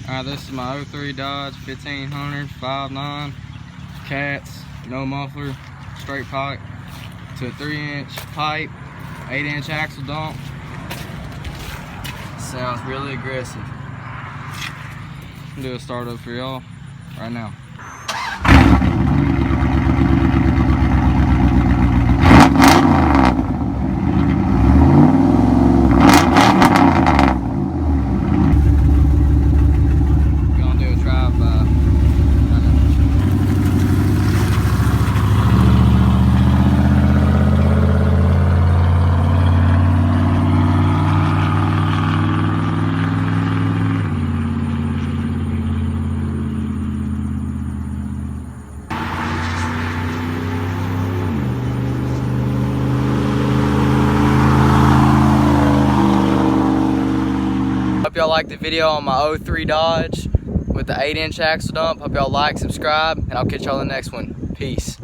Alright, this is my 03 Dodge 1500 5.9 cats, no muffler, straight pipe to a 3-inch pipe, 8-inch axle dump. Sounds really aggressive. I'm gonna do a startup for y'all right now. Hope y'all liked the video on my 03 Dodge with the 8-inch axle dump. Hope y'all like, subscribe, and I'll catch y'all in the next one. Peace.